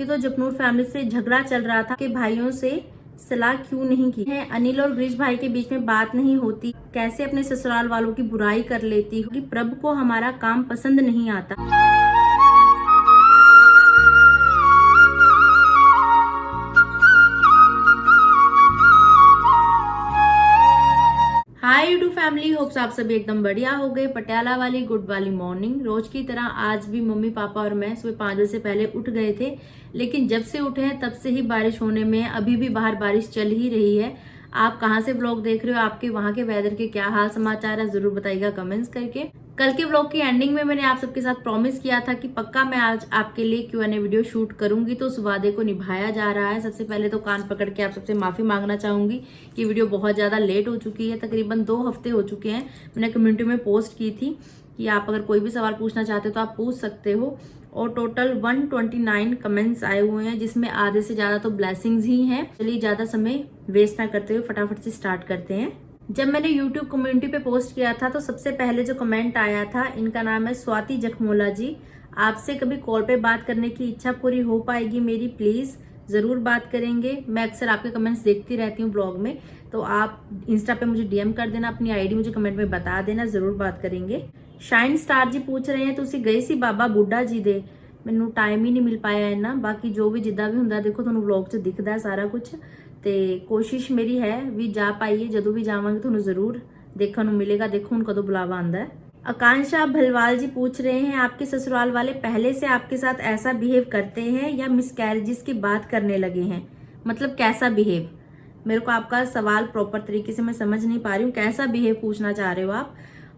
आपकी तो जपनूर फैमिली से झगड़ा चल रहा था कि भाइयों से सलाह क्यों नहीं की है। अनिल और ब्रिज भाई के बीच में बात नहीं होती, कैसे अपने ससुराल वालों की बुराई कर लेती हो कि प्रभु को हमारा काम पसंद नहीं आता। हाय यूट्यूब फैमिली, होप्स आप सभी एकदम बढ़िया हो गए। पटियाला वाली गुड वाली मॉर्निंग। रोज की तरह आज भी मम्मी पापा और मैं सुबह 5 बजे से पहले उठ गए थे, लेकिन जब से उठे हैं तब से ही बारिश होने में, अभी भी बाहर बारिश चल ही रही है। आप कहाँ से व्लॉग देख रहे हो, आपके वहां के वेदर के क्या हाल समाचार है, जरूर बताइएगा कमेंट्स करके। कल के व्लॉग की एंडिंग में मैंने आप सबके साथ प्रॉमिस किया था कि पक्का मैं आज आपके लिए Q&A वीडियो शूट करूंगी, तो उस वादे को निभाया जा रहा है। सबसे पहले तो कान पकड़ के आप सबसे माफी मांगना चाहूंगी कि वीडियो बहुत ज्यादा लेट हो चुकी है। तकरीबन 2 हफ्ते हो चुके हैं। मैंने कम्युनिटी में पोस्ट की थी कि आप अगर कोई भी सवाल पूछना चाहते हो तो आप पूछ सकते हो, और टोटल 129 कमेंट्स आए हुए हैं, जिसमें आधे से ज्यादा तो ब्लेसिंग्स ही हैं। चलिए ज्यादा समय वेस्ट ना करते हुए फटाफट से स्टार्ट करते हैं। जब मैंने YouTube कम्युनिटी पे पोस्ट किया था तो सबसे पहले जो कमेंट आया था, इनका नाम है स्वाति जखमोला जी। आपसे कभी कॉल पे बात करने की इच्छा पूरी हो पाएगी मेरी, प्लीज जरूर बात करेंगे। मैं अक्सर आपके कमेंट्स देखती रहती हूँ ब्लॉग में, तो आप इंस्टा पे मुझे DM कर देना, अपनी ID मुझे कमेंट में बता देना, जरूर बात करेंगे। शाइन स्टार जी पूछ रहे हैं तुसी गई सी बाबा बुड्ढा जी दे। ਮੈਨੂੰ टाइम ही नहीं मिल पाया इन्ना, बाकी जो भी जिदा भी ਹੁੰਦਾ देखो ਤੁਹਾਨੂੰ ਵਲੌਗ 'ਚ ਦਿਖਦਾ ਸਾਰਾ ਕੁਝ, ਤੇ ਕੋਸ਼ਿਸ਼ ਮੇਰੀ ਹੈ ਵੀ ਜਾ ਪਾਈਏ। ਜਦੋਂ ਵੀ ਜਾਵਾਂਗੇ ਤੁਹਾਨੂੰ ਜ਼ਰੂਰ देखने ਨੂੰ मिलेगा। देखो ਹੁਣ कदों बुलावा आंदा है। आकांक्षा भलवाल जी पूछ रहे हैं आपके ससुराल वाले पहले से आपके साथ ऐसा बिहेव करते हैं या मिसकैरेजेस की बात करने लगे हैं, मतलब कैसा बिहेव। मेरे को आपका सवाल प्रॉपर तरीके से मैं समझ नहीं पा रही हूँ, कैसा बिहेव पूछना चाह रहे हो आप।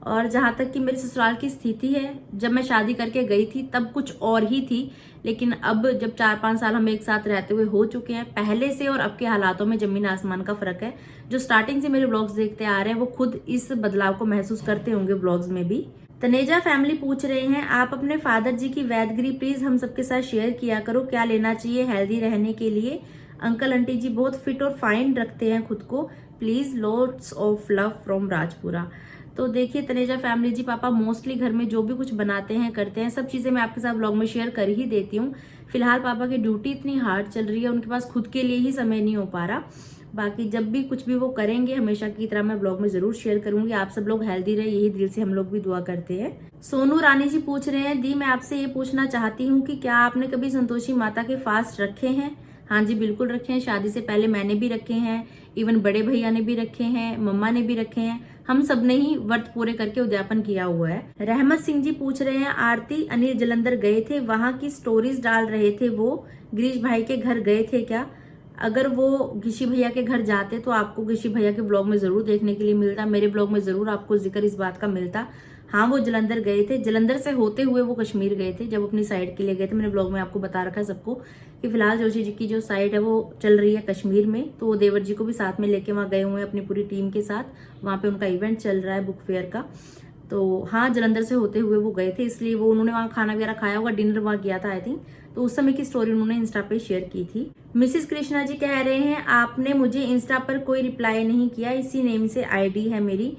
और जहाँ तक कि मेरे ससुराल की स्थिति है, जब मैं शादी करके गई थी तब कुछ और ही थी, लेकिन अब जब 4-5 साल हम एक साथ रहते हुए हो चुके हैं, पहले से और अब के हालातों में जमीन आसमान का फर्क है। जो स्टार्टिंग से मेरे ब्लॉग्स देखते आ रहे हैं वो खुद इस बदलाव को महसूस करते होंगे ब्लॉग्स में भी। तनेजा फैमिली पूछ रहे हैं आप अपने फादर जी की वैदगिरी प्लीज हम सबके साथ शेयर किया करो, क्या लेना चाहिए हेल्दी रहने के लिए। अंकल आंटी जी बहुत फिट और फाइन रखते हैं खुद को, please lots of love from Rajpura. तो देखिए तनेजा फैमिली जी, पापा मोस्टली घर में जो भी कुछ बनाते हैं करते हैं, सब चीजें मैं आपके साथ ब्लॉग में शेयर कर ही देती हूँ। फिलहाल पापा की ड्यूटी इतनी हार्ड चल रही है, उनके पास खुद के लिए ही समय नहीं हो पा रहा। बाकी जब भी कुछ भी वो करेंगे हमेशा की तरह मैं ब्लॉग में जरूर शेयर करूंगी। आप सब लोग हेल्दी रहे, यही दिल से हम लोग भी दुआ करते हैं। सोनू रानी जी पूछ रहे हैं दी मैं आपसे ये पूछना चाहती हूँ कि क्या आपने कभी संतोषी माता के फास्ट रखे हैं। हाँ जी बिल्कुल रखे हैं, शादी से पहले मैंने भी रखे हैं, इवन बड़े भैया ने भी रखे हैं, मम्मा ने भी रखे हैं, हम सब ने ही व्रत पूरे करके उद्यापन किया हुआ है। रहमत सिंह जी पूछ रहे हैं आरती अनिल जलंधर गए थे, वहां की स्टोरीज डाल रहे थे, वो गिरीश भाई के घर गए थे क्या। अगर वो गिशी भैया के घर जाते तो आपको गिशी भैया के ब्लॉग में जरूर देखने के लिए मिलता, मेरे ब्लॉग में जरूर आपको जिक्र इस बात का मिलता। हाँ वो जलंधर गए थे, जलंधर से होते हुए वो कश्मीर गए थे, जब अपनी साइड के लिए गए थे। मैंने ब्लॉग में आपको बता रखा है सबको कि फिलहाल जोशी जी की जो साइड है वो चल रही है कश्मीर में, तो वो देवर जी को भी साथ में लेके वहाँ गए हुए हैं अपनी पूरी टीम के साथ। वहाँ पे उनका इवेंट चल रहा है बुक फेयर का। तो हाँ जलंधर से होते हुए वो गए थे, इसलिए वो उन्होंने वहाँ खाना वगैरह खाया होगा, डिनर वहाँ किया था आई थिंक, तो उस समय की स्टोरी उन्होंने इंस्टा पे शेयर की थी। मिसेस कृष्णा जी कह रहे हैं आपने मुझे इंस्टा पर कोई रिप्लाई नहीं किया, इसी नेम से ID है मेरी।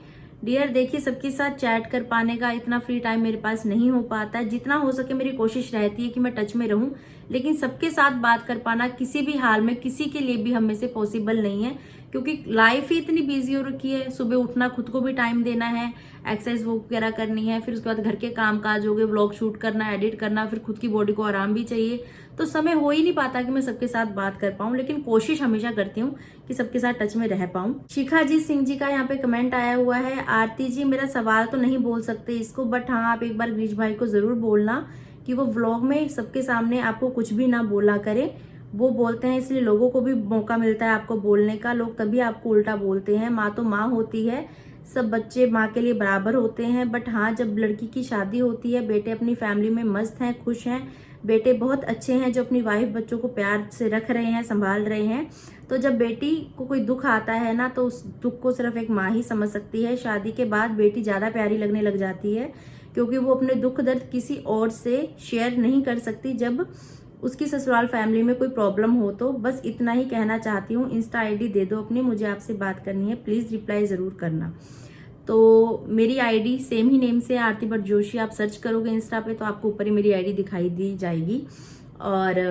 डियर देखिए सबके साथ चैट कर पाने का इतना फ्री टाइम मेरे पास नहीं हो पाता है, जितना हो सके मेरी कोशिश रहती है कि मैं टच में रहूं, लेकिन सबके साथ बात कर पाना किसी भी हाल में किसी के लिए भी हम में से पॉसिबल नहीं है, क्योंकि लाइफ ही इतनी बिजी हो रखी है। सुबह उठना, खुद को भी टाइम देना है, एक्सरसाइज वगैरह करनी है, फिर उसके बाद घर के काम काज हो गए, व्लॉग शूट करना, एडिट करना, फिर खुद की बॉडी को आराम भी चाहिए, तो समय हो ही नहीं पाता कि मैं सबके साथ बात कर पाऊं, लेकिन कोशिश हमेशा करती हूँ कि सबके साथ टच में रह पाऊं। शिखा जी सिंह जी का यहाँ पे कमेंट आया हुआ है आरती जी मेरा सवाल तो नहीं बोल सकते इसको, बट हाँ आप एक बार गिरीश भाई को जरूर बोलना कि वो व्लॉग में सबके सामने आपको कुछ भी ना बोला करे। वो बोलते हैं इसलिए लोगों को भी मौका मिलता है आपको बोलने का, लोग तभी आपको उल्टा बोलते हैं। माँ तो माँ होती है, सब बच्चे माँ के लिए बराबर होते हैं, बट हाँ जब लड़की की शादी होती है, बेटे अपनी फैमिली में मस्त हैं, खुश हैं, बेटे बहुत अच्छे हैं जो अपनी वाइफ बच्चों को प्यार से रख रहे हैं, संभाल रहे हैं, तो जब बेटी को कोई दुख आता है ना तो उस दुख को सिर्फ एक माँ ही समझ सकती है। शादी के बाद बेटी ज्यादा प्यारी लगने लग जाती है, क्योंकि वो अपने दुख दर्द किसी और से शेयर नहीं कर सकती जब उसकी ससुराल फैमिली में कोई प्रॉब्लम हो। तो बस इतना ही कहना चाहती हूँ। इंस्टा ID दे दो अपनी, मुझे आपसे बात करनी है, प्लीज रिप्लाई जरूर करना। तो मेरी ID सेम ही नेम से आरती भट्ट जोशी, आप सर्च करोगे इंस्टा पे तो आपको ऊपर ही मेरी ID दिखाई दी जाएगी। और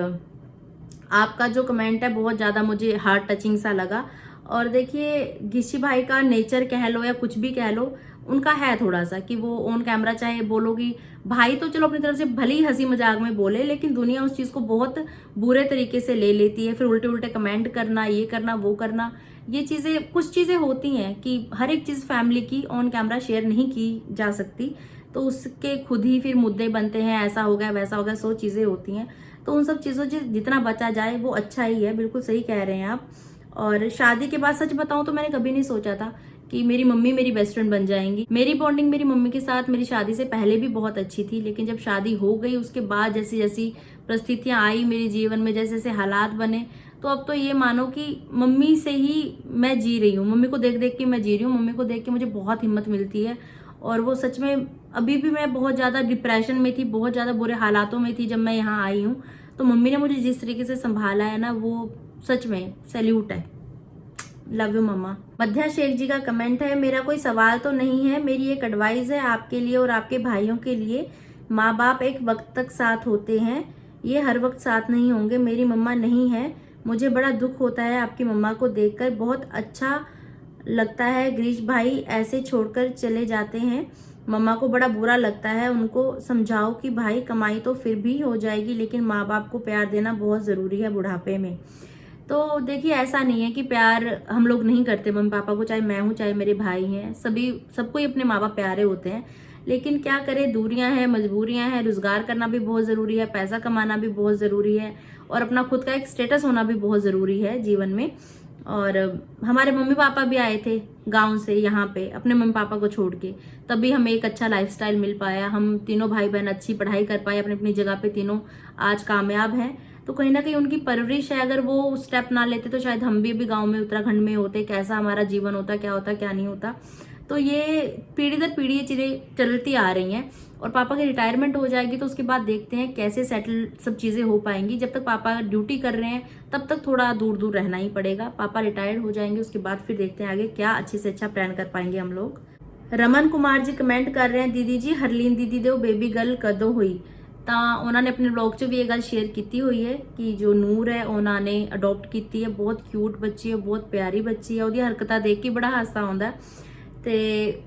आपका जो कमेंट है बहुत ज़्यादा मुझे हार्ट टचिंग सा लगा। और देखिए गिशी भाई का नेचर कह लो या कुछ भी कह लो, उनका है थोड़ा सा कि वो ऑन कैमरा चाहे बोलोगी, भाई तो चलो अपनी तरफ से भले ही हंसी मजाक में बोले, लेकिन दुनिया उस चीज़ को बहुत बुरे तरीके से ले लेती है। फिर उल्टे उल्टे कमेंट करना, ये करना वो करना, ये चीज़ें कुछ चीज़ें होती हैं कि हर एक चीज़ फैमिली की ऑन कैमरा शेयर नहीं की जा सकती, तो उसके खुद ही फिर मुद्दे बनते हैं, ऐसा हो गया वैसा हो गया, 100 चीज़ें होती हैं। तो उन सब चीज़ों से जितना बचा जाए वो अच्छा ही है, बिल्कुल सही कह रहे हैं आप। और शादी के बाद सच बताऊं तो मैंने कभी नहीं सोचा था कि मेरी मम्मी मेरी बेस्ट फ्रेंड बन जाएंगी। मेरी बॉन्डिंग मेरी मम्मी के साथ मेरी शादी से पहले भी बहुत अच्छी थी, लेकिन जब शादी हो गई उसके बाद जैसी जैसी परिस्थितियां आई मेरे जीवन में, जैसे जैसे हालात बने, तो अब तो ये मानो कि मम्मी से ही मैं जी रही हूँ, मम्मी को देख देख के मैं जी रही हूँ। मम्मी को देख के मुझे बहुत हिम्मत मिलती है। और वो सच में, अभी भी मैं बहुत ज़्यादा डिप्रेशन में थी, बहुत ज़्यादा बुरे हालातों में थी जब मैं यहाँ आई हूँ, तो मम्मी ने मुझे जिस तरीके से संभाला है ना, वो सच में सैल्यूट है। लव यू मम्मा। मध्या शेख जी का कमेंट है, मेरा कोई सवाल तो नहीं है, मेरी एक एडवाइस है आपके लिए और आपके भाइयों के लिए। माँ बाप एक वक्त तक साथ होते हैं, ये हर वक्त साथ नहीं होंगे। मेरी मम्मा नहीं है, मुझे बड़ा दुख होता है आपकी मम्मा को देखकर, बहुत अच्छा लगता है गिरीश भाई ऐसे छोड़कर चले जाते हैं। मम्मा को बड़ा बुरा लगता है, उनको समझाओ कि भाई कमाई तो फिर भी हो जाएगी, लेकिन माँ बाप को प्यार देना बहुत ज़रूरी है बुढ़ापे में। तो देखिए ऐसा नहीं है कि प्यार हम लोग नहीं करते मम्मी पापा को, चाहे मैं हूँ चाहे मेरे भाई हैं, सभी सबको ही अपने माँ बाप प्यारे होते हैं। लेकिन क्या करें, दूरियां हैं, मजबूरियां हैं, रोजगार करना भी बहुत ज़रूरी है, पैसा कमाना भी बहुत ज़रूरी है, और अपना खुद का एक स्टेटस होना भी बहुत ज़रूरी है जीवन में। और हमारे मम्मी पापा भी आए थे गांव से यहाँ पे अपने मम्मी पापा को छोड़ के, तभी हमें एक अच्छा लाइफस्टाइल मिल पाया, हम तीनों भाई बहन अच्छी पढ़ाई कर पाए, अपनी अपनी जगह पे तीनों आज कामयाब हैं। तो कहीं ना कहीं उनकी परवरिश है, अगर वो स्टेप ना लेते तो शायद हम भी अभी गांव में उत्तराखंड में होते, कैसा हमारा जीवन होता, क्या नहीं होता। तो ये पीढ़ी दर पीढ़ी ये चीज़ें चलती आ रही हैं। और पापा की रिटायरमेंट हो जाएगी तो उसके बाद देखते हैं कैसे सेटल सब चीज़ें हो पाएंगी। जब तक पापा ड्यूटी कर रहे हैं तब तक थोड़ा दूर दूर रहना ही पड़ेगा, पापा रिटायर्ड हो जाएंगे उसके बाद फिर देखते हैं आगे क्या अच्छे से अच्छा प्लान कर पाएंगे हम लोग। रमन कुमार जी कमेंट कर रहे हैं, दीदी जी हरलीन दीदी दो बेबी गर्ल कदों हुई। ਤਾਂ ਉਹਨਾਂ ਨੇ ਆਪਣੇ ਵਲੌਗ 'ਚ ਵੀ ਇਹ ਗੱਲ ਸ਼ੇਅਰ ਕੀਤੀ ਹੋਈ ਹੈ ਕਿ ਜੋ ਨੂਰ ਹੈ ਉਹਨਾਂ ਨੇ ਅਡਾਪਟ ਕੀਤੀ ਹੈ, ਬਹੁਤ ਕਿਊਟ ਬੱਚੀ ਹੈ, ਬਹੁਤ ਪਿਆਰੀ ਬੱਚੀ ਹੈ, ਉਹਦੀ ਹਰਕਤਾਂ ਦੇਖ ਕੇ ਬੜਾ ਹਾਸਾ ਆਉਂਦਾ। ਤੇ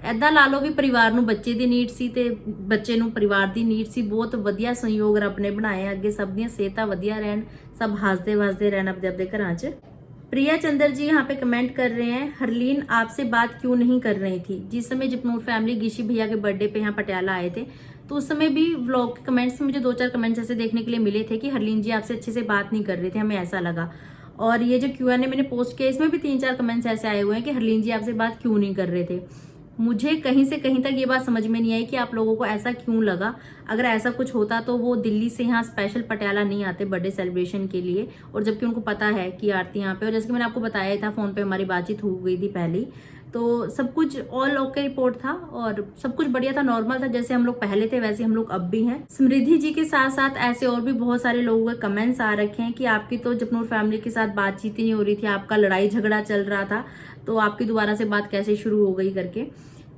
ਐਦਾਂ ਲਾ ਲਓ ਵੀ ਪਰਿਵਾਰ ਨੂੰ ਬੱਚੇ ਦੀ ਨੀਡ ਸੀ ਤੇ ਬੱਚੇ ਨੂੰ ਪਰਿਵਾਰ ਦੀ ਨੀਡ ਸੀ। ਬਹੁਤ ਵਧੀਆ ਸੰਯੋਗ ਰੱਬ ਨੇ ਬਣਾਏ, ਅੱਗੇ ਸਭ ਦੀਆਂ ਸਿਹਤਾਂ ਵਧੀਆ ਰਹਿਣ, सब हंसते वसते रहना अपने अपने घर च। प्रिया चंद्र जी यहाँ पे कमेंट कर रहे हैं, हरलीन आपसे बात क्यों नहीं कर रही थी। जिस समय जपनूर फैमिली गिशी भैया के बर्थडे पे यहाँ पटियाला आए थे तो उस समय भी व्लॉग के कमेंट्स में मुझे 2-4 कमेंट्स ऐसे देखने के लिए मिले थे कि हरलीन जी आपसे अच्छे से बात नहीं कर रहे थे, हमें ऐसा लगा। और ये जो Q&A मैंने पोस्ट किया इसमें भी 3-4 कमेंट्स ऐसे आए हुए हैं कि हरलीन जी आपसे बात क्यों नहीं कर रहे थे। मुझे कहीं से कहीं तक ये बात समझ में नहीं आई कि आप लोगों को ऐसा क्यों लगा। अगर ऐसा कुछ होता तो वो दिल्ली से यहाँ स्पेशल पटियाला नहीं आते बर्थडे सेलिब्रेशन के लिए, और जबकि उनको पता है कि आरती यहाँ पे, और जैसे कि मैंने आपको बताया ही था फोन पे हमारी बातचीत हो गई थी पहले ही, तो सब कुछ ऑल ओके रिपोर्ट था और सब कुछ बढ़िया था, नॉर्मल था, जैसे हम लोग पहले थे वैसे हम लोग अब भी हैं। समृद्धि जी के साथ साथ ऐसे और भी बहुत सारे लोगों के कमेंट्स आ रखे हैं कि आपकी तो जपनूर फैमिली के साथ बातचीत ही नहीं हो रही थी, आपका लड़ाई झगड़ा चल रहा था, तो आपकी दोबारा से बात कैसे शुरू हो गई करके।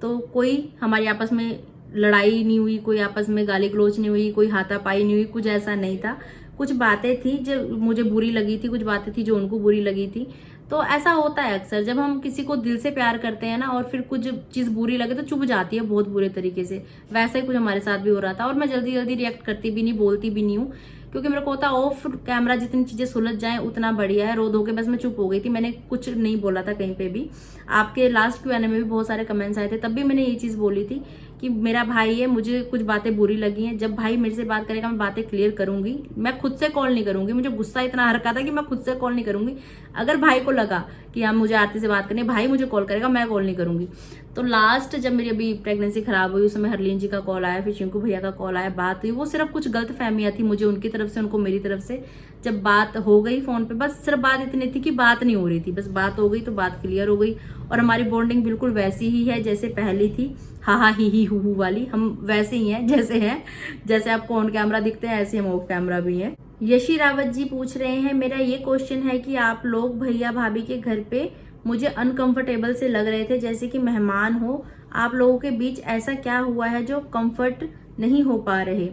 तो कोई हमारी आपस में लड़ाई नहीं हुई, कोई आपस में गाली गलोच नहीं हुई, कोई हाथापाई नहीं हुई, कुछ ऐसा नहीं था। कुछ बातें थी जो मुझे बुरी लगी थी, कुछ बातें थी जो उनको बुरी लगी थी। तो ऐसा होता है अक्सर जब हम किसी को दिल से प्यार करते हैं ना और फिर कुछ चीज़ बुरी लगे तो चुभ जाती है बहुत बुरे तरीके से। वैसा ही कुछ हमारे साथ भी हो रहा था और मैं जल्दी जल्दी रिएक्ट करती भी नहीं, बोलती भी नहीं हूँ, क्योंकि मेरे को होता ऑफ कैमरा जितनी चीज़ें सुलझ जाएं उतना बढ़िया है। रो धो के बस मैं चुप हो गई थी, मैंने कुछ नहीं बोला था कहीं पे भी। आपके लास्ट Q&A में भी बहुत सारे कमेंट्स आए थे, तब भी मैंने ये चीज़ बोली थी कि मेरा भाई है, मुझे कुछ बातें बुरी लगी हैं, जब भाई मेरे से बात करेगा मैं बातें क्लियर करूंगी, मैं खुद से कॉल नहीं करूंगी। मुझे गुस्सा इतना आ रखा था कि मैं खुद से कॉल नहीं करूंगी। अगर भाई को लगा कि हाँ मुझे आरती से बात करनी है, भाई मुझे कॉल करेगा, मैं कॉल नहीं करूंगी। तो लास्ट जब मेरी अभी प्रेगनेंसी खराब हुई उस समय हरलीन जी का कॉल आया, फिर चिंकू भैया का कॉल आया, बात हुई। वो सिर्फ कुछ गलत फहमियां थी, मुझे उनकी तरफ से उनको मेरी तरफ से। जब बात हो गई फोन पे, बस सिर्फ बात इतनी थी कि बात नहीं हो रही थी, बस बात हो गई तो बात क्लियर हो गई और हमारी बॉन्डिंग बिल्कुल वैसी ही है जैसे पहली थी, हा ही हु वाली। हम वैसे ही हैं जैसे हैं, जैसे आपको ऑन कैमरा दिखते हैं ऐसे हम ऑफ कैमरा भी हैं। यशी रावत जी पूछ रहे हैं, मेरा ये क्वेश्चन है कि आप लोग भैया भाभी के घर पे मुझे अनकंफर्टेबल से लग रहे थे, जैसे कि मेहमान हो। आप लोगों के बीच ऐसा क्या हुआ है जो कंफर्ट नहीं हो पा रहे।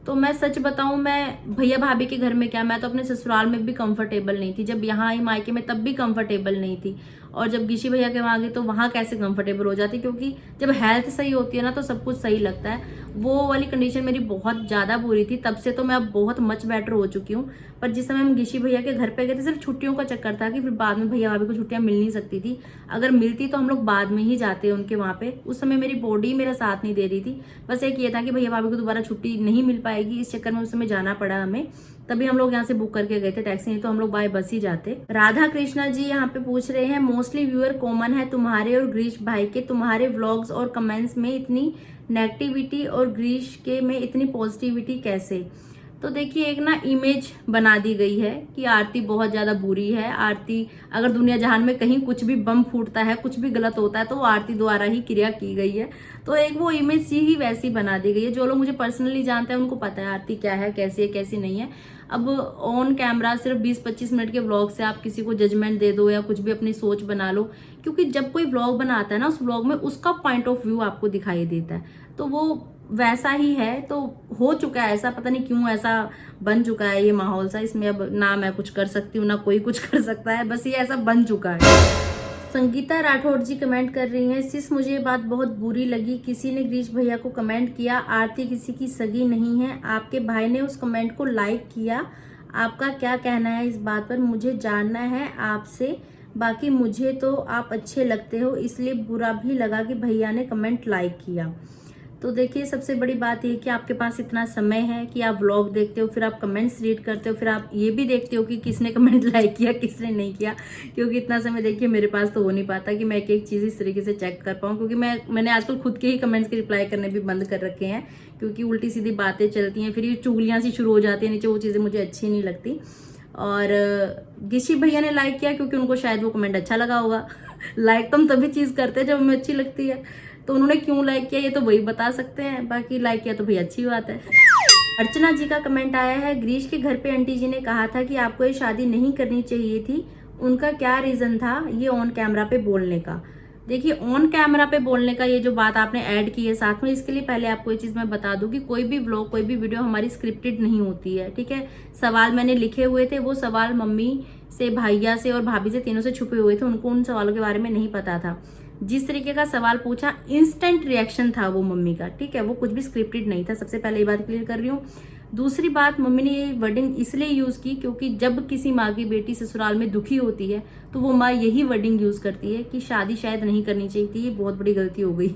तो मैं सच बताऊं, मैं भैया भाभी के घर में क्या, मैं तो अपने ससुराल में भी कंफर्टेबल नहीं थी। जब यहाँ आई मायके में तब भी कंफर्टेबल नहीं थी, और जब गिशी भैया के वहाँ गई तो वहाँ कैसे कंफर्टेबल हो जाती, क्योंकि जब हेल्थ सही होती है ना तो सब कुछ सही लगता है। वो वाली कंडीशन मेरी बहुत ज़्यादा बुरी थी। तब से तो मैं अब बहुत मच बेटर हो चुकी हूँ। पर जिस समय हम गिशी भैया के घर पे गए थे, सिर्फ छुट्टियों का चक्कर था कि फिर बाद में भैया भाभी को छुट्टियां मिल नहीं सकती थी। अगर मिलती तो हम लोग बाद में ही जाते उनके वहाँ पे। उस समय मेरी बॉडी मेरा साथ नहीं दे रही थी। बस एक ये था कि भैया भाभी को दोबारा छुट्टी नहीं मिल पाएगी, इस चक्कर में उस समय जाना पड़ा हमें। तभी हम लोग यहाँ से बुक करके गए थे टैक्सी, नहीं तो हम लोग बाय बस ही जाते। राधा कृष्णा जी यहाँ पे पूछ रहे हैं, मोस्टली व्यूअर कॉमन है तुम्हारे और ग्रीश भाई के, तुम्हारे व्लॉग्स और कमेंट्स में इतनी नेगेटिविटी और ग्रीश के में इतनी पॉजिटिविटी कैसे? तो देखिए, एक ना इमेज बना दी गई है कि आरती बहुत ज्यादा बुरी है। आरती, अगर दुनिया जहान में कहीं कुछ भी बम फूटता है, कुछ भी गलत होता है, तो वो आरती द्वारा ही क्रिया की गई है। तो एक वो इमेज ही वैसी बना दी गई है। जो लोग मुझे पर्सनली जानते हैं उनको पता है आरती क्या है, कैसी नहीं है। अब ऑन कैमरा सिर्फ 20-25 मिनट के व्लॉग से आप किसी को जजमेंट दे दो या कुछ भी अपनी सोच बना लो, क्योंकि जब कोई व्लॉग बनाता है ना, उस व्लॉग में उसका पॉइंट ऑफ व्यू आपको दिखाई देता है, तो वो वैसा ही है। तो हो चुका है ऐसा, पता नहीं क्यों ऐसा बन चुका है ये माहौल सा। इसमें अब ना मैं कुछ कर सकती हूँ ना कोई कुछ कर सकता है, बस ये ऐसा बन चुका है। संगीता राठौड़ जी कमेंट कर रही हैं, सिस मुझे ये बात बहुत बुरी लगी, किसी ने ग्रीश भैया को कमेंट किया आरती किसी की सगी नहीं है, आपके भाई ने उस कमेंट को लाइक किया, आपका क्या कहना है इस बात पर? मुझे जानना है आपसे। बाकी मुझे तो आप अच्छे लगते हो, इसलिए बुरा भी लगा कि भैया ने कमेंट लाइक किया। तो देखिए, सबसे बड़ी बात ये कि आपके पास इतना समय है कि आप व्लॉग देखते हो, फिर आप कमेंट्स रीड करते हो, फिर आप ये भी देखते हो कि किसने कमेंट लाइक किया किसने नहीं किया। क्योंकि इतना समय देखिए मेरे पास तो हो नहीं पाता कि मैं एक एक चीज़ इस तरीके से चेक कर पाऊँ, क्योंकि मैंने आजकल खुद के ही कमेंट्स के रिप्लाई करने भी बंद कर रखे हैं, क्योंकि उल्टी सीधी बातें चलती हैं, फिर ये चुगलियाँ सी शुरू हो जाती हैं नीचे, वो चीज़ें मुझे अच्छी नहीं लगती। और गिशी भैया ने लाइक किया क्योंकि उनको शायद वो कमेंट अच्छा लगा होगा। लाइक तो हम तभी चीज़ करते हैं जब हमें अच्छी लगती है, तो उन्होंने क्यों लाइक किया ये तो वही बता सकते हैं। बाकी लाइक किया तो भाई अच्छी बात है। अर्चना जी का कमेंट आया है, ग्रीश के घर पे आंटी जी ने कहा था कि आपको ये शादी नहीं करनी चाहिए थी, उनका क्या रीजन था ये ऑन कैमरा पे बोलने का? देखिए, ऑन कैमरा पे बोलने का ये जो बात आपने ऐड की है साथ में, इसके लिए पहले आपको ये चीज मैं बता दूं कि कोई भी व्लॉग, कोई भी वीडियो हमारी स्क्रिप्टेड नहीं होती है, ठीक है। सवाल मैंने लिखे हुए थे, वो सवाल मम्मी से, भैया से और भाभी से, तीनों से छुपे हुए थे, उनको उन सवालों के बारे में नहीं पता था। जिस तरीके का सवाल पूछा, इंस्टेंट रिएक्शन था वो मम्मी का, ठीक है, वो कुछ भी स्क्रिप्टेड नहीं था। सबसे पहले ये बात क्लियर कर रही हूँ। दूसरी बात, मम्मी ने ये वर्डिंग इसलिए यूज की क्योंकि जब किसी माँ की बेटी ससुराल में दुखी होती है तो वो माँ यही वर्डिंग यूज करती है कि शादी शायद नहीं करनी चाहिए थी, ये बहुत बड़ी गलती हो गई।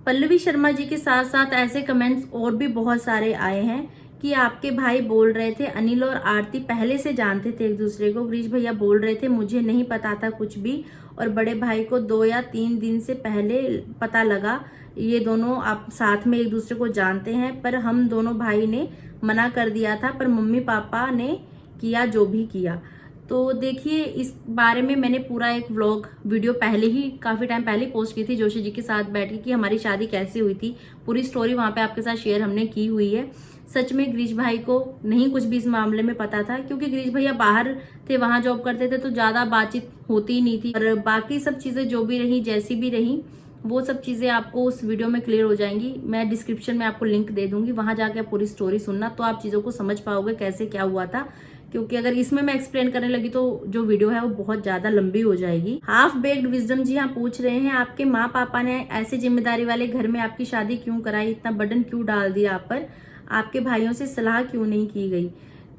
पल्लवी शर्मा जी के साथ साथ ऐसे कमेंट्स और भी बहुत सारे आए हैं कि आपके भाई बोल रहे थे अनिल और आरती पहले से जानते थे एक दूसरे को। ग्रीश भैया बोल रहे थे मुझे नहीं पता था कुछ भी, और बड़े भाई को 2 या 3 दिन से पहले पता लगा ये दोनों आप साथ में एक दूसरे को जानते हैं, पर हम दोनों भाई ने मना कर दिया था, पर मम्मी पापा ने किया जो भी किया। तो देखिए, इस बारे में मैंने पूरा एक व्लॉग वीडियो पहले ही, काफ़ी टाइम पहले पोस्ट की थी जोशी जी के साथ बैठ के कि हमारी शादी कैसे हुई थी। पूरी स्टोरी वहाँ पे आपके साथ शेयर हमने की हुई है। सच में ग्रीश भाई को नहीं कुछ भी इस मामले में पता था, क्योंकि ग्रीश भैया बाहर थे, वहाँ जॉब करते थे, तो ज़्यादा बातचीत होती ही नहीं थी। और बाकी सब चीज़ें जो भी रही, जैसी भी रही, वो सब चीज़ें आपको उस वीडियो में क्लियर हो जाएंगी। मैं डिस्क्रिप्शन में आपको लिंक दे दूंगी, वहाँ जाके आप पूरी स्टोरी सुनना, तो आप चीज़ों को समझ पाओगे कैसे क्या हुआ था। क्योंकि अगर इसमें मैं एक्सप्लेन करने लगी तो जो वीडियो है वो बहुत ज्यादा लंबी हो जाएगी। हाफ बेक्ड विजडम जी यहाँ पूछ रहे हैं, आपके माँ पापा ने ऐसे जिम्मेदारी वाले घर में आपकी शादी क्यों कराई, इतना बर्डन क्यों डाल दिया आप पर, आपके भाइयों से सलाह क्यों नहीं की गई?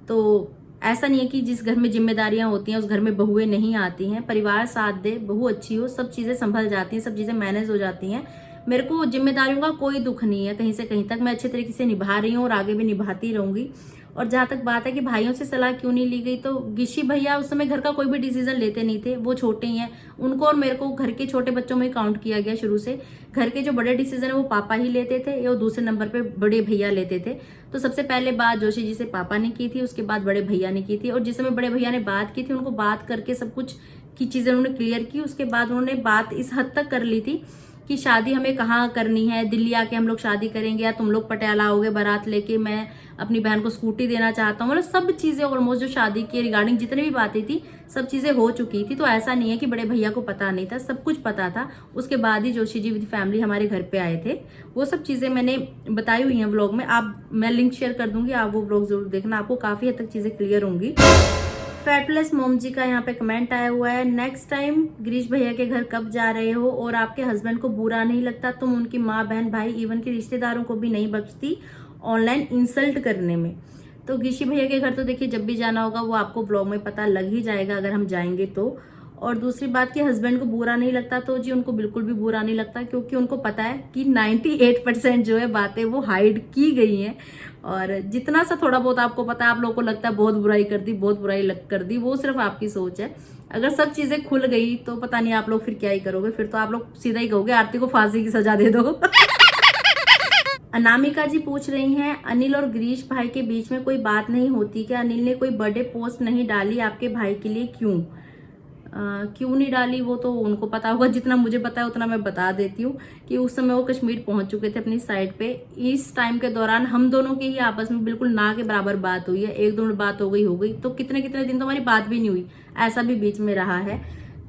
तो ऐसा नहीं है कि जिस घर में जिम्मेदारियां होती हैं उस घर में बहुएं नहीं आती हैं। परिवार साथ दे, बहू अच्छी हो, सब चीजें संभल जाती हैं, सब चीजें मैनेज हो जाती हैं। मेरे को जिम्मेदारियों का कोई दुख नहीं है, कहीं से कहीं तक मैं अच्छे तरीके से निभा रही हूँ और आगे भी निभाती रहूंगी। और जहां तक बात है कि भाइयों से सलाह क्यों नहीं ली गई, तो गिशी भैया उस समय घर का कोई भी डिसीजन लेते नहीं थे, वो छोटे ही हैं। उनको और मेरे को घर के छोटे बच्चों में काउंट किया गया शुरू से। घर के जो बड़े डिसीजन है वो पापा ही लेते थे, या दूसरे नंबर पे बड़े भैया लेते थे। तो सबसे पहले बात जोशी जी से पापा ने की थी, उसके बाद बड़े भैया ने की थी। और जिस समय बड़े भैया ने बात की थी, उनको बात करके सब कुछ की चीजें उन्होंने क्लियर की। उसके बाद उन्होंने बात इस हद तक कर ली थी कि शादी हमें कहाँ करनी है, दिल्ली आके हम लोग शादी करेंगे या तुम लोग पटियाला आओगे बारात लेके, मैं अपनी बहन को स्कूटी देना चाहता हूँ। मतलब सब चीज़ें ऑलमोस्ट जो शादी के रिगार्डिंग जितनी भी बातें थी सब चीज़ें हो चुकी थी। तो ऐसा नहीं है कि बड़े भैया को पता नहीं था, सब कुछ पता था। उसके बाद ही जोशी जी विद फैमिली हमारे घर पे आए थे। वो सब चीज़ें मैंने बताई हुई हैं व्लॉग में, मैं लिंक शेयर कर दूंगी, आप वो व्लॉग जरूर देखना, आपको काफ़ी हद तक चीज़ें क्लियर होंगी। फैटलेस मोम जी का यहाँ पे कमेंट आया हुआ है, नेक्स्ट टाइम गिरीश भैया के घर कब जा रहे हो और आपके हस्बैंड को बुरा नहीं लगता, तुम उनकी माँ बहन भाई इवन के रिश्तेदारों को भी नहीं बख्शती ऑनलाइन इंसल्ट करने में। तो गिरीश भैया के घर तो देखिए जब भी जाना होगा वो आपको ब्लॉग में पता लग ही जाएगा अगर हम जाएंगे तो। और दूसरी बात कि हस्बैंड को बुरा नहीं लगता, तो जी उनको बिल्कुल भी बुरा नहीं लगता, क्योंकि उनको पता है कि 98% जो है बातें वो हाइड की गई हैं। और जितना सा थोड़ा बहुत आपको पता है, आप लोगों को लगता है बहुत बुराई कर दी, बहुत बुराई कर दी, वो सिर्फ आपकी सोच है। अगर सब चीजें खुल गई तो पता नहीं आप लोग फिर क्या ही करोगे, फिर तो आप लोग सीधा ही कहोगे आरती को फांसी की सजा दे दो। अनामिका जी पूछ रही हैं, अनिल और गिरीश भाई के बीच में कोई बात नहीं होती क्या? अनिल ने कोई बर्थडे पोस्ट नहीं डाली आपके भाई के लिए, क्यों? क्यों नहीं डाली वो तो उनको पता होगा, जितना मुझे पता है उतना मैं बता देती हूँ कि उस समय वो कश्मीर पहुंच चुके थे अपनी साइड पे। इस टाइम के दौरान हम दोनों की ही आपस में बिल्कुल ना के बराबर बात हुई है, एक दो बात हो गई तो कितने कितने दिन तो हमारी बात भी नहीं हुई, ऐसा भी बीच में रहा है।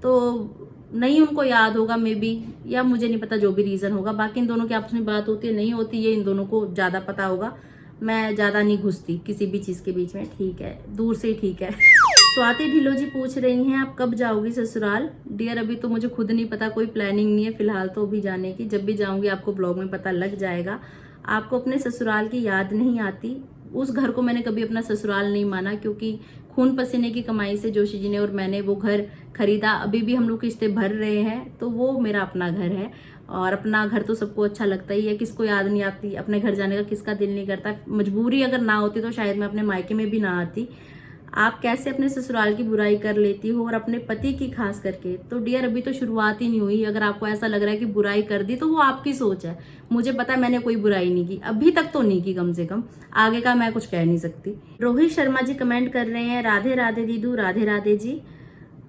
तो नहीं उनको याद होगा मे बी, या मुझे नहीं पता, जो भी रीजन होगा। बाकी इन दोनों की आपस में बात होती है नहीं होती, ये इन दोनों को ज्यादा पता होगा। मैं ज्यादा नहीं घुसती किसी भी चीज के बीच में, ठीक है, दूर से ही ठीक है। स्वाति ढिलो जी पूछ रही हैं, आप कब जाओगी ससुराल? डियर अभी तो मुझे खुद नहीं पता, कोई प्लानिंग नहीं है फिलहाल तो अभी जाने की। जब भी जाऊंगी आपको ब्लॉग में पता लग जाएगा। आपको अपने ससुराल की याद नहीं आती? उस घर को मैंने कभी अपना ससुराल नहीं माना, क्योंकि खून पसीने की कमाई से जोशी जी ने और मैंने वो घर खरीदा, अभी भी हम लोग किस्तें भर रहे हैं, तो वो मेरा अपना घर है। और अपना घर तो सबको अच्छा लगता ही है, किसको याद नहीं आती? अपने घर जाने का किसका दिल नहीं करता? मजबूरी अगर ना होती तो शायद मैं अपने मायके में भी ना आती। आप कैसे अपने ससुराल की बुराई कर लेती हो, और अपने पति की खास करके? तो डियर अभी तो शुरुआत ही नहीं हुई, अगर आपको ऐसा लग रहा है कि बुराई कर दी तो वो आपकी सोच है। मुझे पता है मैंने कोई बुराई नहीं की, अभी तक तो नहीं की, कम से कम आगे का मैं कुछ कह नहीं सकती। रोहित शर्मा जी कमेंट कर रहे हैं, राधे राधे दीदू, राधे राधे जी।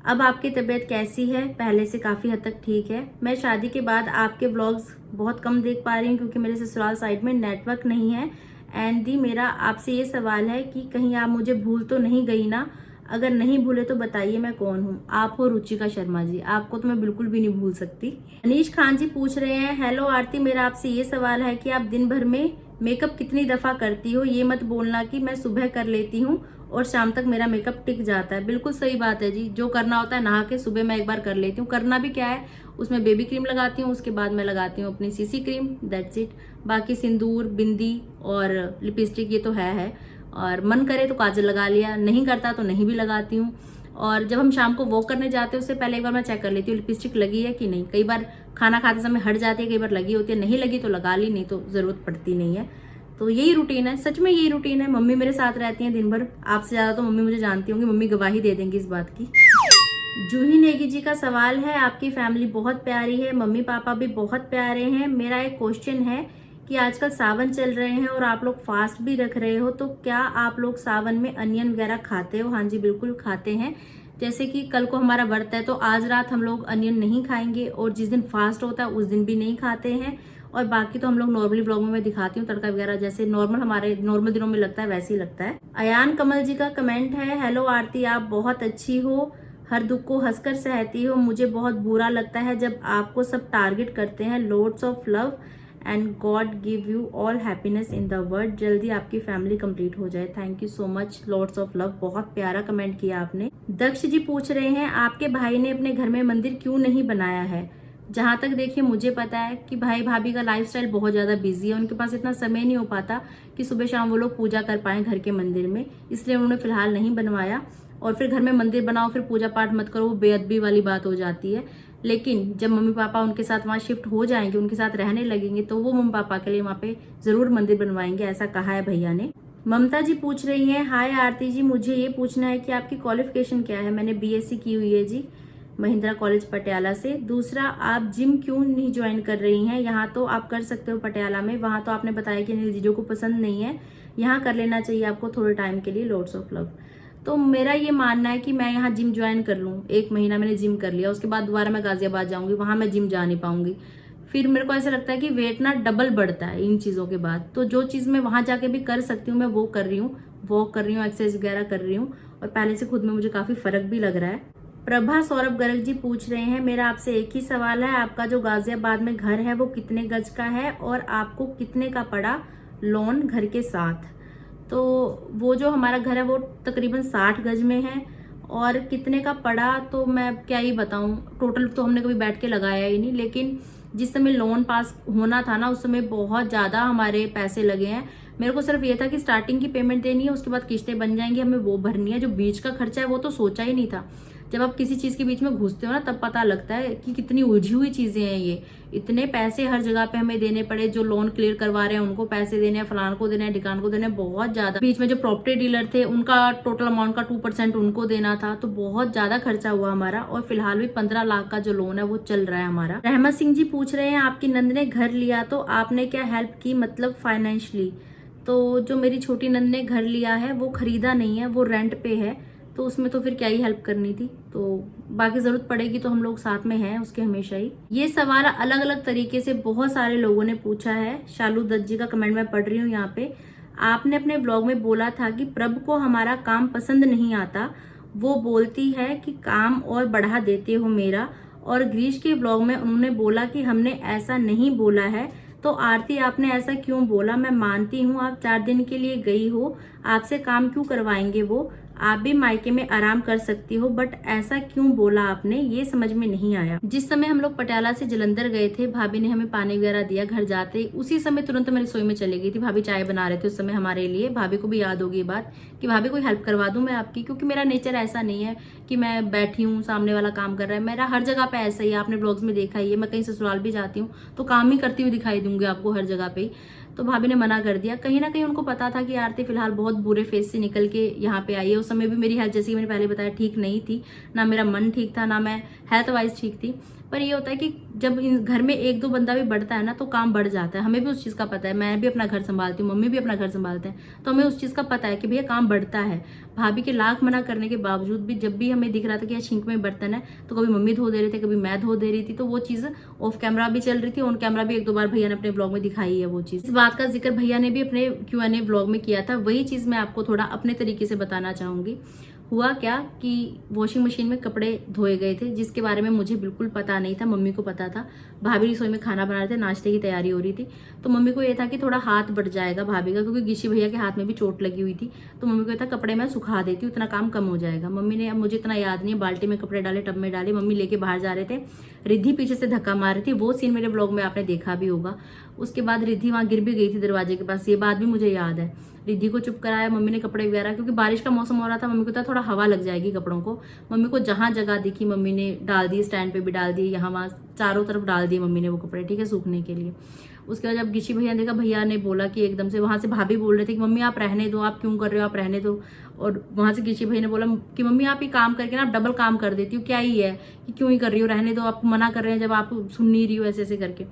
अब आपकी तबीयत कैसी है? पहले से काफ़ी हद तक ठीक है। मैं शादी के बाद आपके व्लॉग्स बहुत कम देख पा रही हूँ क्योंकि मेरे ससुराल साइड में नेटवर्क नहीं है। एंड दी मेरा आपसे ये सवाल है कि कहीं आप मुझे भूल तो नहीं गई ना? अगर नहीं भूले तो बताइए मैं कौन हूँ? आप हो रुचिका शर्मा जी, आपको तो मैं बिल्कुल भी नहीं भूल सकती। अनीश खान जी पूछ रहे हैं, हेलो आरती, मेरा आपसे ये सवाल है कि आप दिन भर में मेकअप कितनी दफ़ा करती हो? ये मत बोलना कि मैं सुबह कर लेती हूँ और शाम तक मेरा मेकअप टिक जाता है। बिल्कुल सही बात है जी, जो करना होता है नहा के सुबह मैं एक बार कर लेती हूँ। करना भी क्या है, उसमें बेबी क्रीम लगाती हूँ, उसके बाद मैं लगाती हूँ अपनी सीसी क्रीम, दैट्स इट। बाकी सिंदूर, बिंदी और लिपस्टिक ये तो है। और मन करे तो काजल लगा लिया, नहीं करता तो नहीं भी लगाती हूँ। और जब हम शाम को वॉक करने जाते हैं उससे पहले एक बार मैं चेक कर लेती हूँ लिपस्टिक लगी है कि नहीं। कई बार खाना खाते समय हट जाती है, कई बार लगी होती है, नहीं लगी तो लगा ली, नहीं तो जरूरत पड़ती नहीं है। तो यही रूटीन है, सच में यही रूटीन है। मम्मी मेरे साथ रहती हैं दिन भर, आपसे ज्यादा तो मम्मी मुझे जानती होंगी, मम्मी गवाही दे देंगी इस बात की। जूही नेगी जी का सवाल है, आपकी फैमिली बहुत प्यारी है, मम्मी पापा भी बहुत प्यारे हैं। मेरा एक क्वेश्चन है कि आजकल सावन चल रहे हैं और आप लोग फास्ट भी रख रहे हो, तो क्या आप लोग सावन में अनियन वगैरह खाते हो? हाँ जी बिल्कुल खाते हैं। जैसे कि कल को हमारा व्रत है तो आज रात हम लोग अनियन नहीं खाएंगे, और जिस दिन फास्ट होता है उस दिन भी नहीं खाते हैं। और बाकी तो हम लोग नॉर्मली व्लॉग में मैं दिखाती हूँ तड़का वगैरह, जैसे नॉर्मल हमारे नॉर्मल दिनों में लगता है वैसे ही लगता है। अयान कमल जी का कमेंट है, हेलो आरती, आप बहुत अच्छी हो, हर दुख को हंसकर सहती हो। मुझे बहुत बुरा लगता है जब आपको सब टारगेट करते हैं। Lots of love and God give you all happiness in the world. जल्दी आपकी फैमिली कंप्लीट हो जाए। Thank you so much, lots of love. बहुत प्यारा कमेंट किया आपने। दक्ष जी पूछ रहे हैं, आपके भाई ने अपने घर में मंदिर क्यों नहीं बनाया है? जहाँ तक देखिए मुझे पता है कि भाई भाभी का लाइफस्टाइल बहुत ज़्यादा बिजी है, उनके पास इतना समय नहीं हो पाता कि सुबह शाम वो लोग पूजा कर पाएं घर के मंदिर में, इसलिए उन्होंने फिलहाल नहीं बनवाया। और फिर घर में मंदिर बनाओ फिर पूजा पाठ मत करो, वो बेअदबी वाली बात हो जाती है। लेकिन जब मम्मी पापा उनके साथ वहाँ शिफ्ट हो जाएंगे, उनके साथ रहने लगेंगे, तो वो मम्मी पापा के लिए वहाँ पे जरूर मंदिर बनवाएंगे, ऐसा कहा है भैया ने। ममता जी पूछ रही हैं, हाय आरती जी, मुझे ये पूछना है कि आपकी क्वालिफिकेशन क्या है? मैंने बीएससी की हुई है जी, महिंद्रा कॉलेज पटियाला से। दूसरा, आप जिम क्यों नहीं ज्वाइन कर रही हैं? यहाँ तो आप कर सकते हो पटियाला में, वहाँ तो आपने बताया कि अनिल जीजू को पसंद नहीं है, यहाँ कर लेना चाहिए आपको थोड़े टाइम के लिए। Lots of love. तो मेरा ये मानना है कि मैं यहाँ जिम ज्वाइन कर लूँ, 1 महीना मैंने जिम कर लिया, उसके बाद दोबारा मैं गाजियाबाद जाऊंगी, वहाँ मैं जिम जा नहीं पाऊंगी। फिर मेरे को ऐसा लगता है कि वेट ना डबल बढ़ता है इन चीज़ों के बाद। तो जो चीज़ मैं वहाँ जाके भी कर सकती हूँ मैं वो कर रही हूँ, वॉक कर रही हूँ, एक्सरसाइज वगैरह कर रही हूँ, और पहले से खुद में मुझे काफ़ी फर्क भी लग रहा है। प्रभा सौरभ गर्ग जी पूछ रहे हैं, मेरा आपसे एक ही सवाल है, आपका जो गाजियाबाद में घर है वो कितने गज का है और आपको कितने का पड़ा लोन घर के साथ? तो वो जो हमारा घर है वो तकरीबन 60 गज में है, और कितने का पड़ा तो मैं क्या ही बताऊं, टोटल तो हमने कभी बैठ के लगाया ही नहीं, लेकिन जिस समय लोन पास होना था ना उस समय बहुत ज़्यादा हमारे पैसे लगे हैं। मेरे को सिर्फ ये था कि स्टार्टिंग की पेमेंट देनी है, उसके बाद किस्तें बन जाएंगी, हमें वो भरनी है। जो बीच का खर्चा है वो तो सोचा ही नहीं था। जब आप किसी चीज़ के बीच में घुसते हो ना तब पता लगता है कि कितनी उलझी हुई चीज़ें हैं ये। इतने पैसे हर जगह पे हमें देने पड़े, जो लोन क्लियर करवा रहे हैं उनको पैसे देने हैं, फलान को देने हैं, ढिकान को देने हैं, बहुत ज़्यादा। बीच में जो प्रॉपर्टी डीलर थे उनका टोटल अमाउंट का 2% उनको देना था, तो बहुत ज़्यादा खर्चा हुआ हमारा। और फिलहाल भी 15 लाख का जो लोन है वो चल रहा है हमारा। रहमत सिंह जी पूछ रहे हैं, आपकी नंद ने घर लिया तो आपने क्या हेल्प की, मतलब फाइनेंशियली? तो जो मेरी छोटी नंद ने घर लिया है वो खरीदा नहीं है, वो रेंट पे है, तो उसमें तो फिर क्या ही हेल्प करनी थी। तो बाकी जरूरत पड़ेगी तो हम लोग साथ में हैं उसके हमेशा ही। ये सवाल अलग अलग तरीके से बहुत सारे लोगों ने पूछा है। शालू दत्त जी का कमेंट मैं पढ़ रही हूँ यहाँ पे। आपने अपने व्लॉग में बोला था कि प्रभ को हमारा काम पसंद नहीं आता, वो बोलती है कि काम और बढ़ा देते हो मेरा। और ग्रीश के व्लॉग में उन्होंने बोला कि हमने ऐसा नहीं बोला है। तो आरती आपने ऐसा क्यों बोला? मैं मानती हूँ आप 4 दिन के लिए गई हो, आपसे काम क्यों करवाएंगे वो, आप भी मायके में आराम कर सकती हो, बट ऐसा क्यों बोला आपने, ये समझ में नहीं आया। जिस समय हम लोग पटियाला से जलंधर गए थे, भाभी ने हमें पानी वगैरह दिया घर जाते ही, उसी समय तुरंत मैं रसोई में चली गई थी। भाभी चाय बना रहे थे उस समय हमारे लिए। भाभी को भी याद होगी ये बात कि भाभी कोई हेल्प करवा दूं मैं आपकी, क्योंकि मेरा नेचर ऐसा नहीं है कि मैं बैठी हूँ सामने वाला काम कर रहा है। मेरा हर जगह पे ऐसा ही है, आपने ब्लॉग्स में देखा ही है। मैं कहीं ससुराल भी जाती हूँ तो काम ही करती हुई दिखाई दूंगी आपको हर जगह पे। तो भाभी ने मना कर दिया। कहीं ना कहीं उनको पता था कि आरती फिलहाल बहुत बुरे फेस से निकल के यहाँ पे आई है। उस समय भी मेरी हेल्थ, जैसे कि मैंने पहले बताया, ठीक नहीं थी, ना मेरा मन ठीक था, ना मैं हेल्थ वाइज ठीक थी। पर ये होता है कि जब घर में 1-2 बंदा भी बढ़ता है ना तो काम बढ़ जाता है। हमें भी उस चीज़ का पता है, मैं भी अपना घर संभालती हूँ, मम्मी भी अपना घर संभालते हैं, तो हमें उस चीज़ का पता है कि भैया काम बढ़ता है। भाभी के लाख मना करने के बावजूद भी जब भी हमें दिख रहा था कि यहाँ सिंक में बर्तन है, तो कभी मम्मी धो दे रहे थे, कभी मैं धो दे रही थी। तो वो चीज़ ऑफ कैमरा भी चल रही थी, ऑन कैमरा भी 1-2 बार भैया ने अपने ब्लॉग में दिखाई है वो चीज़। इस बात का जिक्र भैया ने भी अपने Q&A ब्लॉग में किया था। वही चीज़ मैं आपको थोड़ा अपने तरीके से बताना चाहूँगी। हुआ क्या कि वॉशिंग मशीन में कपड़े धोए गए थे, जिसके बारे में मुझे बिल्कुल पता नहीं था, मम्मी को पता था। भाभी रसोई में खाना बना रहे थे, नाश्ते की तैयारी हो रही थी, तो मम्मी को ये था कि थोड़ा हाथ बढ़ जाएगा भाभी का, क्योंकि गिशी भैया के हाथ में भी चोट लगी हुई थी। तो मम्मी को ये था कपड़े मैं सुखा देती हूँ, इतना काम कम हो जाएगा। मम्मी ने, अब मुझे इतना याद नहीं है, बाल्टी में कपड़े डाले, टब में डाले, मम्मी लेके बाहर जा रहे थे, रिद्धि पीछे से धक्का मार रही थी। वो सीन मेरे ब्लॉग में आपने देखा भी होगा। उसके बाद रिद्धि वहां गिर भी गई थी दरवाजे के पास, ये बात भी मुझे याद है। रिद्धि को चुप कराया, मम्मी ने कपड़े वगैरह, क्योंकि बारिश का मौसम हो रहा था, मम्मी को था थोड़ा हवा लग जाएगी कपड़ों को। मम्मी को जहां जगह दिखी मम्मी ने डाल दिए, स्टैंड पे भी डाल दिए, यहाँ वहाँ चारों तरफ डाल दिए मम्मी ने वो कपड़े, ठीक है, सूखने के लिए। उसके बाद जब गिशी भैया ने देखा, भैया ने बोला कि एकदम से वहां से भाभी बोल रहे थे कि मम्मी आप रहने दो, आप क्यों कर रहे हो, आप रहने दो। और वहां से गिशी भैया ने बोला कि मम्मी आप ही काम करके ना आप डबल काम कर देती हो, क्या ही है कि क्यों ही कर रही हो, रहने दो, आप मना कर रहे हैं जब आप सुन नहीं रही हो, ऐसे ऐसे करके।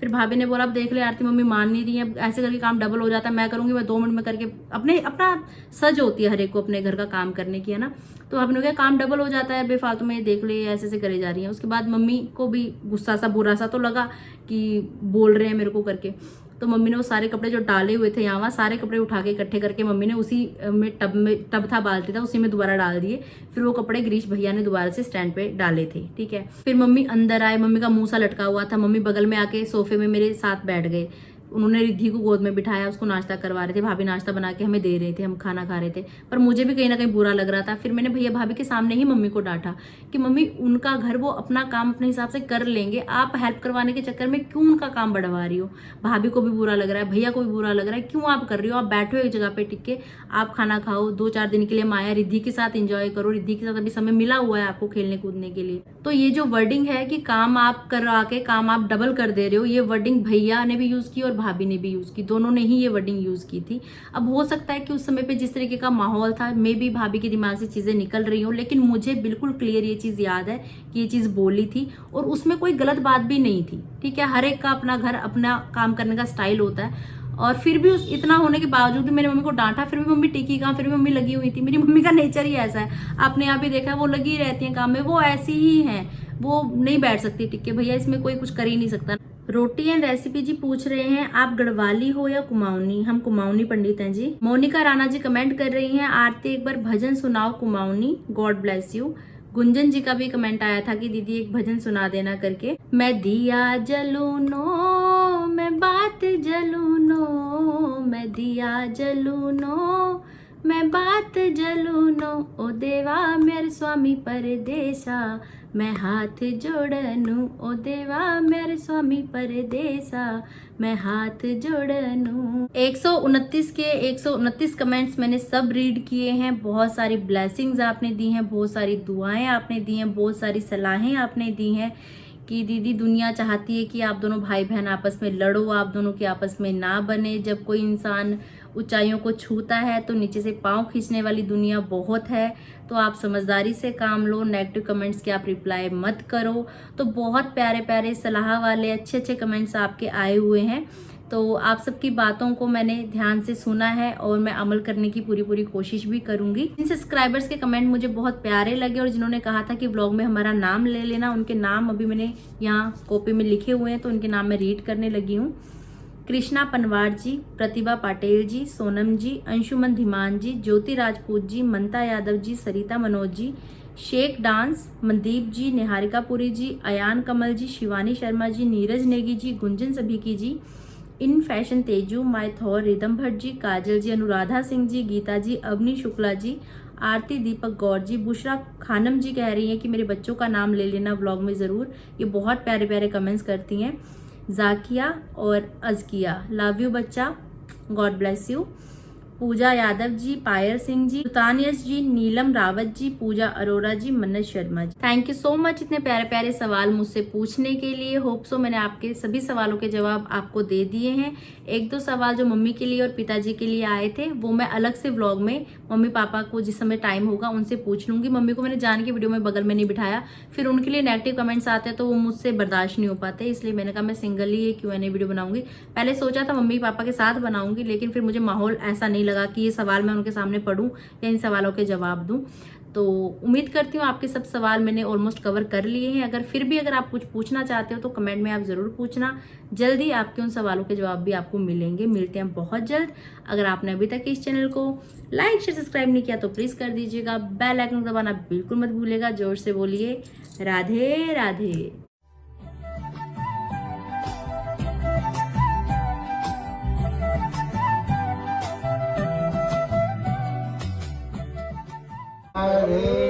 फिर भाभी ने बोला अब देख ले आरती, मम्मी मान नहीं रही है, ऐसे करके काम डबल हो जाता है, मैं करूंगी, मैं 2 मिनट में करके। अपना सज होती है हर एक को अपने घर का काम करने की, है ना। तो आपने कहा काम डबल हो जाता है बेफालतू में, देख ले ऐसे ऐसे करे जा रही है। उसके बाद मम्मी को भी गुस्सा सा बुरा सा तो लगा कि बोल रहे हैं मेरे को करके। तो मम्मी ने वो सारे कपड़े जो डाले हुए थे यहाँ सारे कपड़े उठा के इकट्ठे करके मम्मी ने उसी में टब था, बाल्टी था, उसी में दोबारा डाल दिए। फिर वो कपड़े गिरीश भैया ने दोबारा से स्टैंड पे डाले थे, ठीक है। फिर मम्मी अंदर आए, मम्मी का मुंह सा लटका हुआ था, मम्मी बगल में आके सोफे में मेरे साथ बैठ गए। उन्होंने रिद्धि को गोद में बिठाया, उसको नाश्ता करवा रहे थे, भाभी नाश्ता बना के हमें दे रहे थे, हम खाना खा रहे थे। पर मुझे भी कहीं ना कहीं बुरा लग रहा था। फिर मैंने भैया भाभी के सामने ही मम्मी को डांटा कि मम्मी उनका घर, वो अपना काम अपने हिसाब से कर लेंगे, आप हेल्प करवाने के चक्कर में क्यों उनका काम बढ़वा रही हो। भाभी को भी बुरा लग रहा है, भैया को भी बुरा लग रहा है, क्यों आप कर रही हो। आप बैठो एक जगह पे टिक के, आप खाना खाओ, 2-4 दिन के लिए माया रिद्धि के साथ एंजॉय करो, रिद्धि के साथ अभी समय मिला हुआ है आपको खेलने कूदने के लिए। तो ये जो वर्डिंग है कि काम आप करा के काम आप डबल कर दे रहे हो, ये वर्डिंग भैया ने भी यूज की और भाभी ने भी यूज की, दोनों ने ही ये वर्डिंग यूज की थी। अब हो सकता है कि उस समय पे जिस तरीके का माहौल था, मे भी भाभी के दिमाग से चीजें निकल रही हो, लेकिन मुझे बिल्कुल क्लियर ये चीज याद है कि ये चीज बोली थी और उसमें कोई गलत बात भी नहीं थी, ठीक है। हर एक का अपना घर, अपना काम करने का स्टाइल होता है। और फिर भी उस इतना होने के बावजूद भी मेरी मम्मी को डांटा, फिर भी मम्मी टिकी कहाँ, फिर भी मम्मी लगी हुई थी। मेरी मम्मी का नेचर ही ऐसा है, आपने यहाँ भी देखा है, वो लगी रहती है काम में, वो ऐसी ही है, वो नहीं बैठ सकती टिक के, भैया इसमें कोई कुछ कर ही नहीं सकता। रोटी एंड रेसिपी जी पूछ रहे हैं, आप गढ़वाली हो या कुमाऊनी? हम कुमाऊनी पंडित हैं जी। मोनिका राणा जी कमेंट कर रही हैं, आरती एक बार भजन सुनाओ Kumaoni, god bless you. Gunjan ji का भी कमेंट आया था कि दीदी एक भजन सुना देना करके। मैं दिया जलूनो, मैं बात जलूनो, मैं दिया जलूनो, मैं बात जलूनो, ओ देवा मेरे स्वामी परदेसा, मैं हाथ जोड़नू, ओ देवा मेरे स्वामी परदेसा, मैं हाथ जोड़नू। 129 के 129 कमेंट्स मैंने सब रीड किए हैं। बहुत सारी ब्लेसिंग्स आपने दी हैं, बहुत सारी दुआएं आपने दी हैं, बहुत सारी सलाहें आपने दी हैं कि दीदी दुनिया चाहती है कि आप दोनों भाई बहन आपस में लड़ो, आप दोनों के आपस में ना बने। जब कोई इंसान ऊंचाइयों को छूता है तो नीचे से पांव खींचने वाली दुनिया बहुत है, तो आप समझदारी से काम लो, नेगेटिव कमेंट्स के आप रिप्लाई मत करो। तो बहुत प्यारे प्यारे सलाह वाले अच्छे अच्छे कमेंट्स आपके आए हुए हैं, तो आप सबकी बातों को मैंने ध्यान से सुना है और मैं अमल करने की पूरी कोशिश भी करूंगी। इन सब्सक्राइबर्स के कमेंट मुझे बहुत प्यारे लगे और जिन्होंने कहा था कि व्लॉग में हमारा नाम ले लेना, उनके नाम अभी मैंने यहाँ कॉपी में लिखे हुए हैं, तो उनके नाम मैं रीड करने लगी हूँ। कृष्णा पनवार जी, प्रतिभा पाटिल जी, सोनम जी, अंशुमन धीमान जी, ज्योति राजपूत जी, ममता यादव जी, सरिता मनोज जी, शेख डांस, मनदीप जी, निहारिका पुरी जी, अयान कमल जी, शिवानी शर्मा जी, नीरज नेगी जी, गुंजन सभीकी जी, इन फैशन तेजू, माइथौर, रिदम भट्ट जी, काजल जी, अनुराधा सिंह जी, गीता जी, अवनी शुक्ला जी, आरती दीपक गौर जी, बुशरा खानम जी कह रही हैं कि मेरे बच्चों का नाम ले लेना व्लॉग में ज़रूर। ये बहुत प्यारे प्यारे कमेंट्स करती हैं। जाकिया और अजकिया, लव यू बच्चा, गॉड ब्लेस यू। पूजा यादव जी, पायल सिंह जी, सुतानियस जी, नीलम रावत जी, पूजा अरोरा जी, मन्नत Sharma ji, thank you so much इतने प्यारे प्यारे सवाल मुझसे पूछने के लिए। होप सो मैंने आपके सभी सवालों के जवाब आपको दे दिए हैं। एक दो सवाल जो मम्मी के लिए और पिताजी के लिए आए थे वो मैं अलग से व्लॉग में मम्मी पापा को जिस समय टाइम होगा उनसे पूछ लूंगी। मम्मी को मैंने जान के वीडियो में बगल में नहीं बिठाया, फिर उनके लिए नेगेटिव कमेंट्स आते हैं तो वो मुझसे बर्दाश्त नहीं हो पाते, इसलिए मैंने कहा मैं सिंगल ही Q&A वीडियो बनाऊंगी। पहले सोचा था मम्मी पापा के साथ बनाऊंगी, लेकिन फिर मुझे माहौल ऐसा नहीं लगा कि ये सवाल मैं उनके सामने पढ़ूं या इन सवालों के जवाब दूं। तो उम्मीद करती हूँ आपके सब सवाल मैंने ऑलमोस्ट कवर कर लिए हैं। अगर आप कुछ पूछना चाहते हो तो कमेंट में आप ज़रूर पूछना, जल्दी आपके उन सवालों के जवाब भी आपको मिलेंगे। मिलते हैं बहुत जल्द। अगर आपने अभी तक इस चैनल को लाइक शेयर सब्सक्राइब नहीं किया तो प्लीज़ कर दीजिएगा। बेल आइकन दबाना बिल्कुल मत भूलिएगा। जोर से बोलिए राधे राधे। Hare